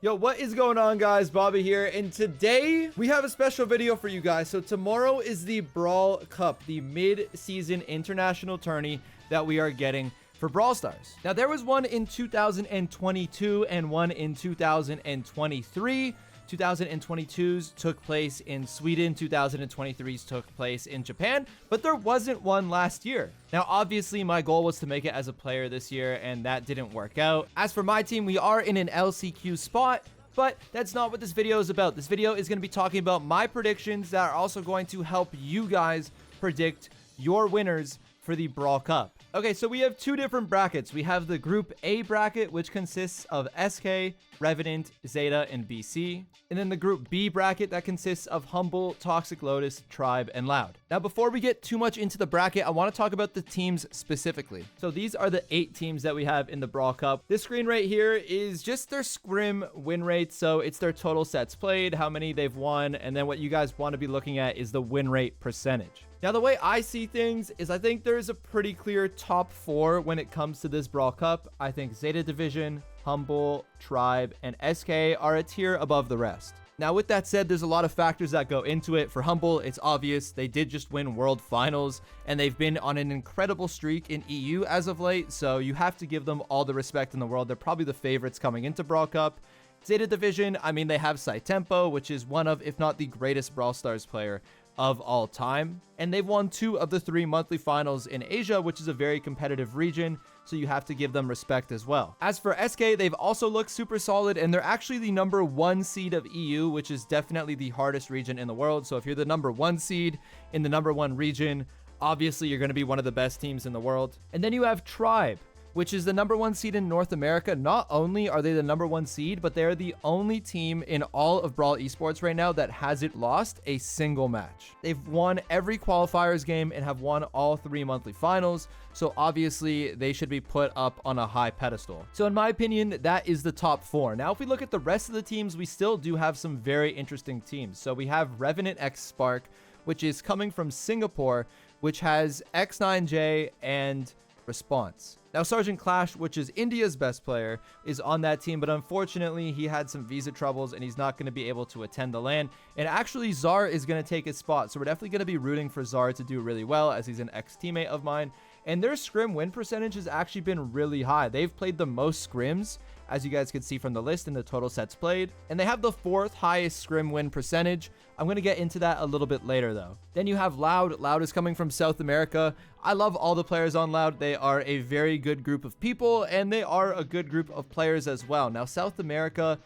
Yo, what is going on, guys? Bobby here, and today we have a special video for you guys. So tomorrow is the Brawl Cup, the mid-season international tourney that we are getting for Brawl Stars. Now, there was one in 2022 and one in 2023. 2022's took place in Sweden, 2023's took place in Japan, but there wasn't one last year. Now, obviously, my goal was to make it as a player this year, and that didn't work out. As for my team, we are in an LCQ spot, but that's not what this video is about. This video is going to be talking about my predictions that are also going to help you guys predict your winners for the Brawl Cup. Okay, so we have two different brackets. We have the Group A bracket, which consists of SK, Revenant, Zeta, and BC. And then the Group B bracket that consists of Humble, Toxic Lotus, Tribe, and Loud. Now, before we get too much into the bracket, I want to talk about the teams specifically. So these are the 8 teams that we have in the Brawl Cup. This screen right here is just their scrim win rate. So it's their total sets played, how many they've won, and then what you guys want to be looking at is the win rate percentage. Now, the way I see things is I think there's a pretty clear top 4 when it comes to this Brawl Cup. I think Zeta Division, Humble, Tribe, and SK are a tier above the rest. Now, with that said, there's a lot of factors that go into it. For Humble, it's obvious they did just win World Finals, and they've been on an incredible streak in EU as of late, so you have to give them all the respect in the world. They're probably the favorites coming into Brawl Cup. Zeta Division, I mean, they have Saitempo, which is one of, if not the greatest Brawl Stars player of all time, and they've won 2 of the 3 monthly finals in Asia, which is a very competitive region, so you have to give them respect as well. As for SK, they've also looked super solid, and they're actually the number 1 seed of EU, which is definitely the hardest region in the world. So if you're the number 1 seed in the number 1 region, obviously you're going to be one of the best teams in the world. And then you have Tribe, which is the number 1 seed in North America. Not only are they the number 1 seed, but they're the only team in all of Brawl Esports right now that hasn't lost a single match. They've won every qualifiers game and have won all 3 monthly finals, so obviously they should be put up on a high pedestal. So in my opinion, that is the top 4. Now, if we look at the rest of the teams, we still do have some very interesting teams. So we have Revenant X Spark, which is coming from Singapore, which has X9J and Response. Now, Sergeant Clash, which is India's best player, is on that team, but unfortunately, he had some visa troubles and he's not going to be able to attend the LAN. And actually, Czar is going to take his spot, so we're definitely going to be rooting for Czar to do really well, as he's an ex-teammate of mine. And their scrim win percentage has actually been really high. They've played the most scrims, as you guys can see from the list in the total sets played, and they have the 4th highest scrim win percentage. I'm going to get into that a little bit later, though. Then you have Loud. Loud is coming from South America. I love all the players on Loud. They are a very good group of people, and they are a good group of players as well. Now, South America,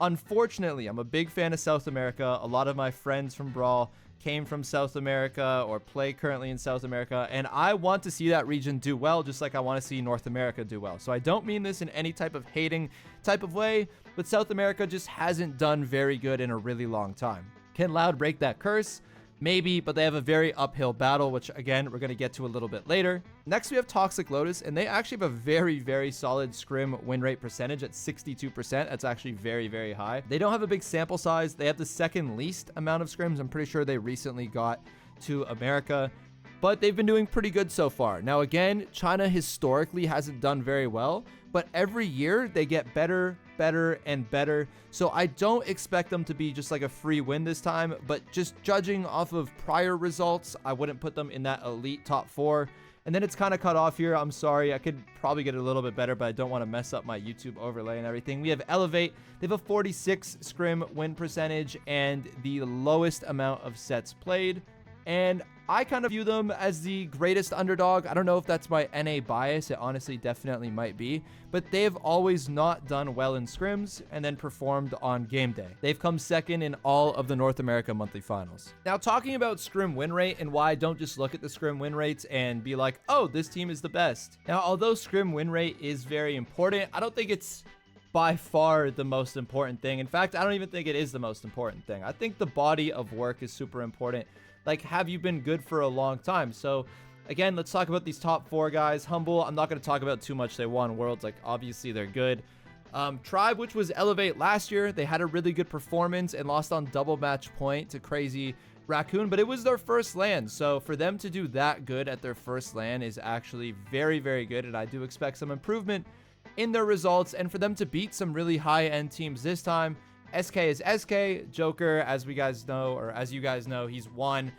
unfortunately, I'm a big fan of South America. A lot of my friends from Brawl came from South America or play currently in South America, and I want to see that region do well, just like I want to see North America do well. So I don't mean this in any type of hating type of way, but South America just hasn't done very good in a really long time. Can Loud break that curse? Maybe, but they have a very uphill battle, which again, we're going to get to a little bit later. Next, we have Toxic Lotus, and they actually have a very, very solid scrim win rate percentage at 62%. That's actually very, very high. They don't have a big sample size. They have the 2nd least amount of scrims. I'm pretty sure they recently got to America, but they've been doing pretty good so far. Now, again, China historically hasn't done very well, but every year they get better, and better. So I don't expect them to be just like a free win this time, but just judging off of prior results, I wouldn't put them in that elite top 4. And then it's kind of cut off here. I'm sorry. I could probably get it a little bit better, but I don't want to mess up my YouTube overlay and everything. We have Elevate. They have a 46 scrim win percentage and the lowest amount of sets played. And I kind of view them as the greatest underdog. I don't know if that's my NA bias. It honestly definitely might be. But they've always not done well in scrims and then performed on game day. They've come 2nd in all of the North America monthly finals. Now, talking about scrim win rate and why I don't just look at the scrim win rates and be like, oh, this team is the best. Now, although scrim win rate is very important, I don't think it's by far the most important thing. In fact, I don't even think it is the most important thing. I think the body of work is super important. Like, have you been good for a long time? So again, let's talk about these top 4 guys. Humble, I'm not going to talk about too much. They won Worlds. Like, obviously they're good. Tribe, which was Elevate last year, they had a really good performance and lost on double match point to Crazy Raccoon, but it was their first LAN. So for them to do that good at their first LAN is actually very, very good. And I do expect some improvement in their results and for them to beat some really high-end teams this time. SK is SK. Joker, as we guys know, or as you guys know, he won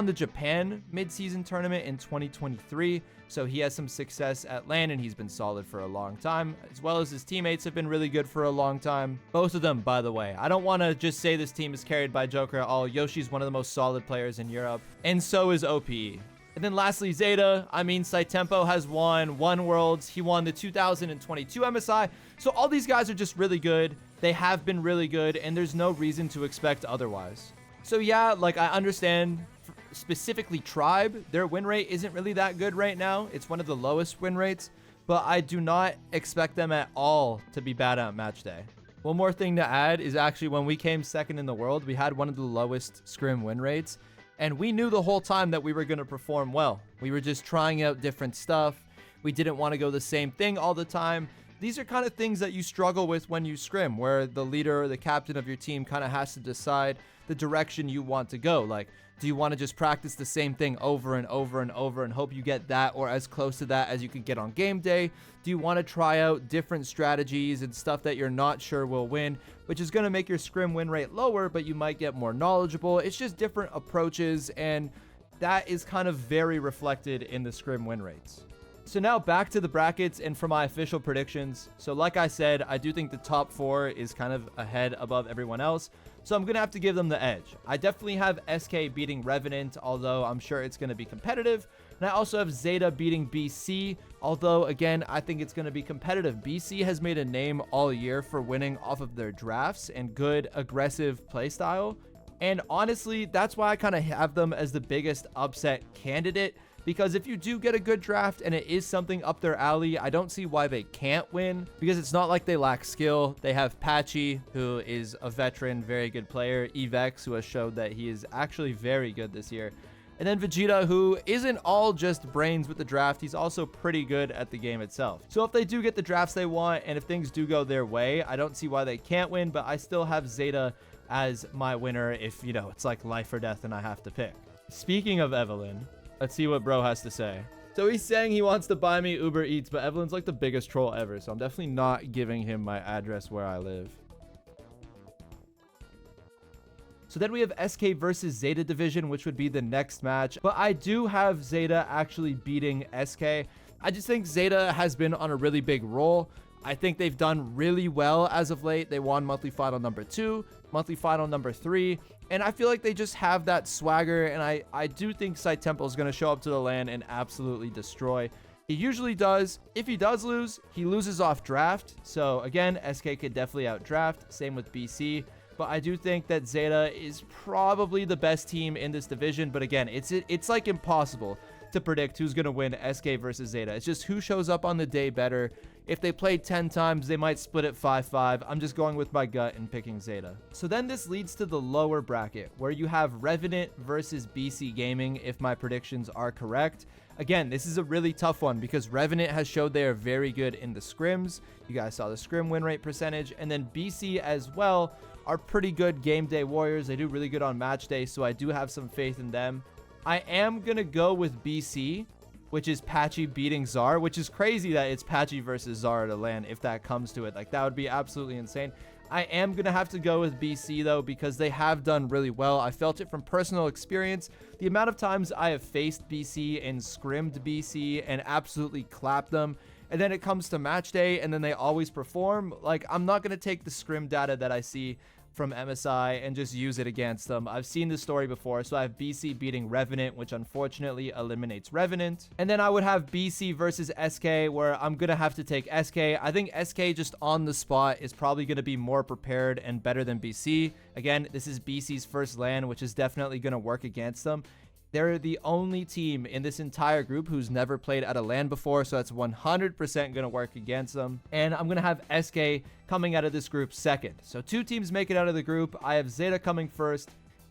the Japan mid-season tournament in 2023, so he has some success at LAN, and he's been solid for a long time, as well as his teammates have been really good for a long time. Both of them, by the way. I don't want to just say this team is carried by Joker at all. Yoshi's one of the most solid players in Europe, and so is OPE. And then lastly, Zeta. I mean, Saitempo has won Worlds. He won the 2022 MSI. So all these guys are just really good. They have been really good, and there's no reason to expect otherwise. So yeah, like, I understand specifically Tribe, their win rate isn't really that good right now. It's one of the lowest win rates, but I do not expect them at all to be bad at match day. One more thing to add is actually when we came second in the world, we had one of the lowest scrim win rates, and we knew the whole time that we were going to perform well. We were just trying out different stuff. We didn't want to go the same thing all the time. These are kind of things that you struggle with when you scrim, where the leader or the captain of your team kind of has to decide the direction you want to go. Like, do you want to just practice the same thing over and over and over and hope you get that or as close to that as you could get on game day? Do you want to try out different strategies and stuff that you're not sure will win, which is going to make your scrim win rate lower, but you might get more knowledgeable? It's just different approaches, and that is kind of very reflected in the scrim win rates. So now back to the brackets and for my official predictions. So like I said, I do think the top 4 is kind of ahead above everyone else. So I'm going to have to give them the edge. I definitely have SK beating Revenant, although I'm sure it's going to be competitive. And I also have Zeta beating BC, although again, I think it's going to be competitive. BC has made a name all year for winning off of their drafts and good aggressive playstyle. And honestly, that's why I kind of have them as the biggest upset candidate. Because if you do get a good draft and it is something up their alley, I don't see why they can't win, because it's not like they lack skill. They have Patchy, who is a veteran, very good player. Evex, who has showed that he is actually very good this year. And then Vegeta, who isn't all just brains with the draft. He's also pretty good at the game itself. So if they do get the drafts they want, and if things do go their way, I don't see why they can't win, but I still have Zeta as my winner if, you know, it's like life or death and I have to pick. Speaking of Evelyn, let's see what bro has to say. So he's saying he wants to buy me Uber Eats, but Evelyn's like the biggest troll ever, so I'm definitely not giving him my address where I live. So then we have SK versus Zeta division, which would be the next match. But I do have Zeta actually beating SK. I just think Zeta has been on a really big roll. I think they've done really well as of late. They won monthly final number 2, monthly final number 3. And I feel like they just have that swagger. And I do think Saitempo is going to show up to the LAN and absolutely destroy. He usually does. If he does lose, he loses off draft. So again, SK could definitely out draft. Same with BC. But I do think that Zeta is probably the best team in this division. But again, it's like impossible to predict who's going to win SK versus Zeta. It's just who shows up on the day better. If they played 10 times, they might split it 5-5. I'm just going with my gut and picking Zeta. So then this leads to the lower bracket, where you have Revenant versus BC Gaming, if my predictions are correct. Again, this is a really tough one because Revenant has showed they are very good in the scrims. You guys saw the scrim win rate percentage. And then BC as well are pretty good game day warriors. They do really good on match day, so I do have some faith in them. I am going to go with BC, which is Patchy beating Czar, which is crazy that it's Patchy versus Czar to LAN if that comes to it. Like, that would be absolutely insane. I am going to have to go with BC, though, because they have done really well. I felt it from personal experience. The amount of times I have faced BC and scrimmed BC and absolutely clapped them, and then it comes to match day, and then they always perform. Like, I'm not going to take the scrim data that I see from MSI and just use it against them. I've seen this story before, so I have BC beating Revenant, which unfortunately eliminates Revenant. And then I would have BC versus SK, where I'm gonna have to take SK. I think SK just on the spot is probably gonna be more prepared and better than BC. Again, this is BC's first LAN, which is definitely gonna work against them. They're the only team in this entire group who's never played at a LAN before, so that's 100% going to work against them. And I'm going to have SK coming out of this group second. So 2 teams make it out of the group. I have Zeta coming first,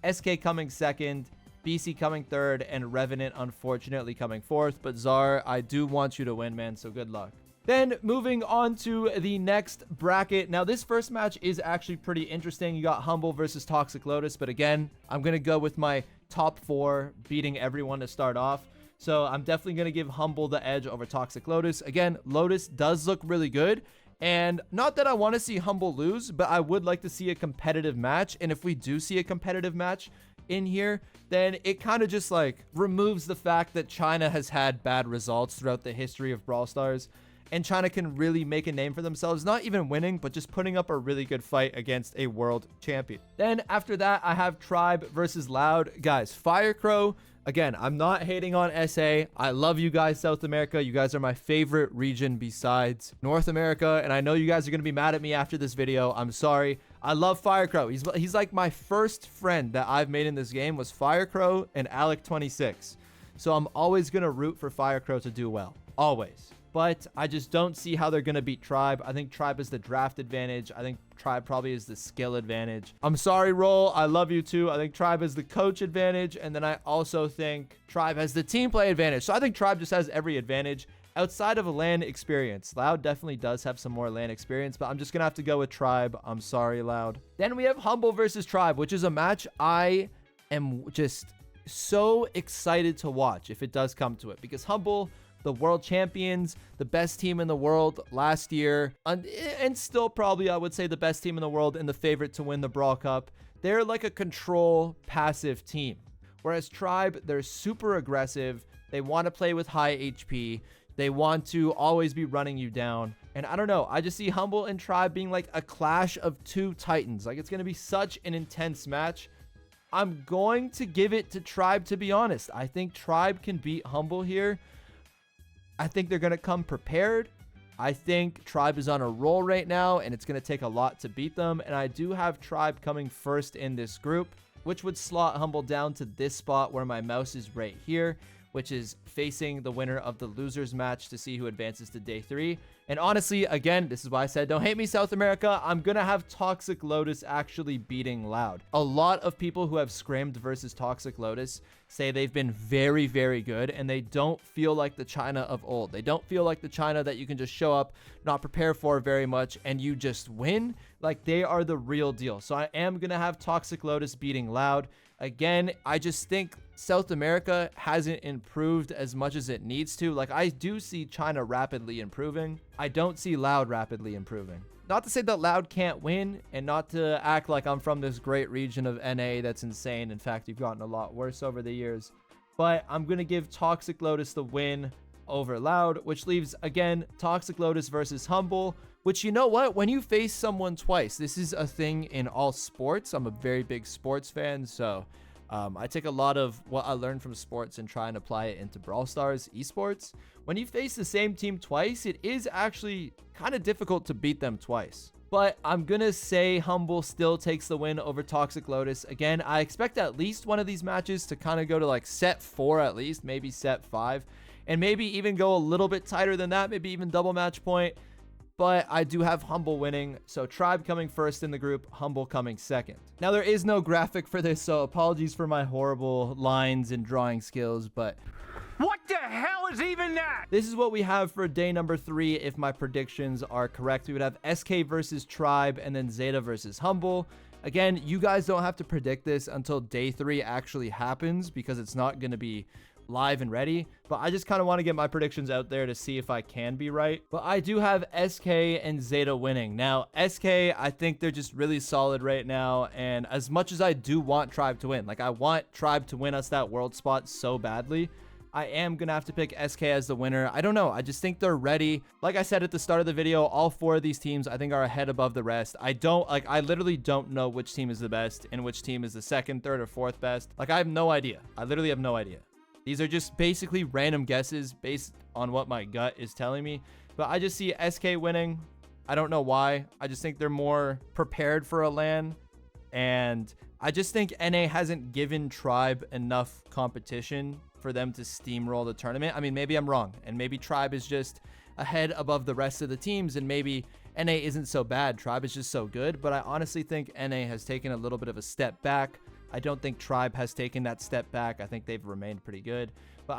SK coming second, BC coming third, and Revenant unfortunately coming fourth. But Czar, I do want you to win, man, so good luck. Then moving on to the next bracket. Now, this first match is actually pretty interesting. You got Humble versus Toxic Lotus, but again, I'm going to go with my top 4 beating everyone to start off. So I'm definitely going to give Humble the edge over Toxic Lotus. Again, Lotus does look really good. And not that I want to see Humble lose, but I would like to see a competitive match. And if we do see a competitive match in here, then it kind of just like removes the fact that China has had bad results throughout the history of Brawl Stars. And China can really make a name for themselves, not even winning, but just putting up a really good fight against a world champion. Then after that, I have Tribe versus Loud. Guys, Firecrow, again, I'm not hating on SA. I love you guys, South America. You guys are my favorite region besides North America. And I know you guys are going to be mad at me after this video. I'm sorry. I love Firecrow. He's like my first friend that I've made in this game was Firecrow and Alec26. So I'm always going to root for Firecrow to do well. Always. But I just don't see how they're going to beat Tribe. I think Tribe is the draft advantage. I think Tribe probably is the skill advantage. I'm sorry, Roll. I love you too. I think Tribe is the coach advantage. And then I also think Tribe has the team play advantage. So I think Tribe just has every advantage outside of a LAN experience. Loud definitely does have some more LAN experience, but I'm just going to have to go with Tribe. I'm sorry, Loud. Then we have Humble versus Tribe, which is a match I am just so excited to watch if it does come to it. Because Humble, the world champions, the best team in the world last year, and still probably, I would say, the best team in the world and the favorite to win the Brawl Cup. They're like a control passive team. Whereas Tribe, they're super aggressive. They want to play with high HP. They want to always be running you down. And I don't know, I just see Humble and Tribe being like a clash of two titans. Like, it's going to be such an intense match. I'm going to give it to Tribe, to be honest. I think Tribe can beat Humble here. I think they're going to come prepared. I think Tribe is on a roll right now, and it's going to take a lot to beat them. And I do have Tribe coming first in this group, which would slot Humble down to this spot where my mouse is right here, which is facing the winner of the losers match to see who advances to day 3. And honestly, again, this is why I said don't hate me, South America. I'm going to have Toxic Lotus actually beating Loud. A lot of people who have scrimmed versus Toxic Lotus say they've been very, very good, and they don't feel like the China of old. They don't feel like the China that you can just show up, not prepare for very much, and you just win. Like, they are the real deal. So I am going to have Toxic Lotus beating Loud. Again, I just think South America hasn't improved as much as it needs to. Like, I do see China rapidly improving. I don't see Loud rapidly improving. Not to say that Loud can't win, and not to act like I'm from this great region of NA that's insane. In fact, you've gotten a lot worse over the years. But I'm going to give Toxic Lotus the win over Loud, which leaves, again, Toxic Lotus versus Humble. Which, you know what? When you face someone twice, this is a thing in all sports. I'm a very big sports fan, so I take a lot of what I learned from sports and try and apply it into Brawl Stars esports. When you face the same team twice, it is actually kind of difficult to beat them twice. But I'm going to say Humble still takes the win over Toxic Lotus. Again, I expect at least one of these matches to kind of go to like set 4 at least, maybe set 5. And maybe even go a little bit tighter than that, maybe even double match point. But I do have Humble winning, so Tribe coming first in the group, Humble coming second. Now, there is no graphic for this, so apologies for my horrible lines and drawing skills, but what the hell is even that? This is what we have for day number 3 if my predictions are correct. We would have SK versus Tribe and then Zeta versus Humble. Again, you guys don't have to predict this until day 3 actually happens because it's not going to be live and ready, but I just kind of want to get my predictions out there to see if I can be right. But I do have SK and Zeta winning. Now, SK, I think they're just really solid right now, and as much as I do want Tribe to win, like I want Tribe to win us that world spot so badly, I am gonna have to pick SK as the winner. I don't know, I just think they're ready. Like I said at the start of the video, all 4 of these teams I think are ahead above the rest. I literally don't know which team is the best and which team is the 2nd, 3rd, or 4th best. Like, I have no idea. I literally have no idea. These are just basically random guesses based on what my gut is telling me. But I just see SK winning. I don't know why. I just think they're more prepared for a LAN. And I just think NA hasn't given Tribe enough competition for them to steamroll the tournament. I mean, maybe I'm wrong. And maybe Tribe is just ahead above the rest of the teams. And maybe NA isn't so bad. Tribe is just so good. But I honestly think NA has taken a little bit of a step back. I don't think Tribe has taken that step back. I think they've remained pretty good. But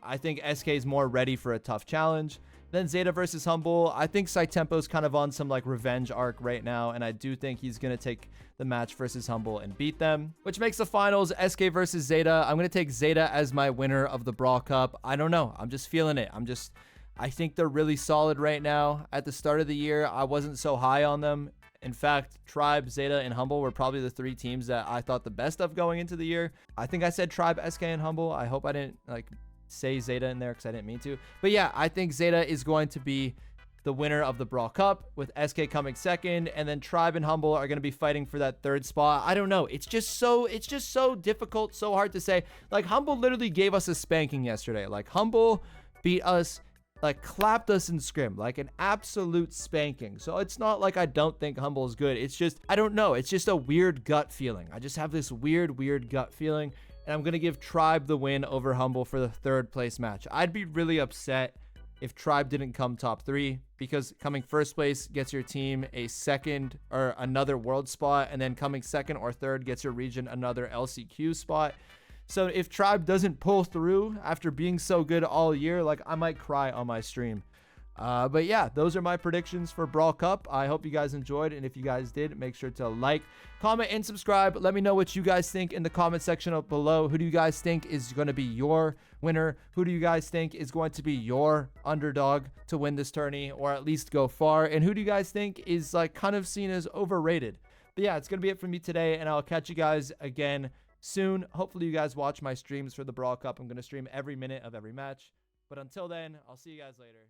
I think SK is more ready for a tough challenge. Then Zeta versus Humble. I think Saitempo's kind of on some like revenge arc right now, and I do think he's going to take the match versus Humble and beat them, which makes the finals SK versus Zeta. I'm going to take Zeta as my winner of the Brawl Cup. I don't know. I'm just feeling it. I think they're really solid right now. At the start of the year, I wasn't so high on them. In fact, Tribe, Zeta, and Humble were probably the 3 teams that I thought the best of going into the year. I think I said Tribe, SK, and Humble. I hope I didn't like say Zeta in there because I didn't mean to. But yeah, I think Zeta is going to be the winner of the Brawl Cup, with SK coming second, and then Tribe and Humble are going to be fighting for that 3rd spot. I don't know. It's just so difficult, so hard to say. Like, Humble literally gave us a spanking yesterday. Like, Humble beat us, like, clapped us in scrim, like an absolute spanking. So it's not like I don't think Humble is good. It's just, I don't know. It's just a weird gut feeling. I just have this weird gut feeling, and I'm going to give Tribe the win over Humble for the 3rd place match. I'd be really upset if Tribe didn't come top 3, because coming 1st place gets your team a 2nd or another world spot, and then coming 2nd or 3rd gets your region another LCQ spot. So if Tribe doesn't pull through after being so good all year, like, I might cry on my stream. But yeah, those are my predictions for Brawl Cup. I hope you guys enjoyed, and if you guys did, make sure to like, comment, and subscribe. Let me know what you guys think in the comment section up below. Who do you guys think is going to be your winner? Who do you guys think is going to be your underdog to win this tourney, or at least go far? And who do you guys think is like kind of seen as overrated? But yeah, it's going to be it for me today, and I'll catch you guys again soon. Hopefully you guys watch my streams for the Brawl Cup. I'm going to stream every minute of every match. But until then, I'll see you guys later.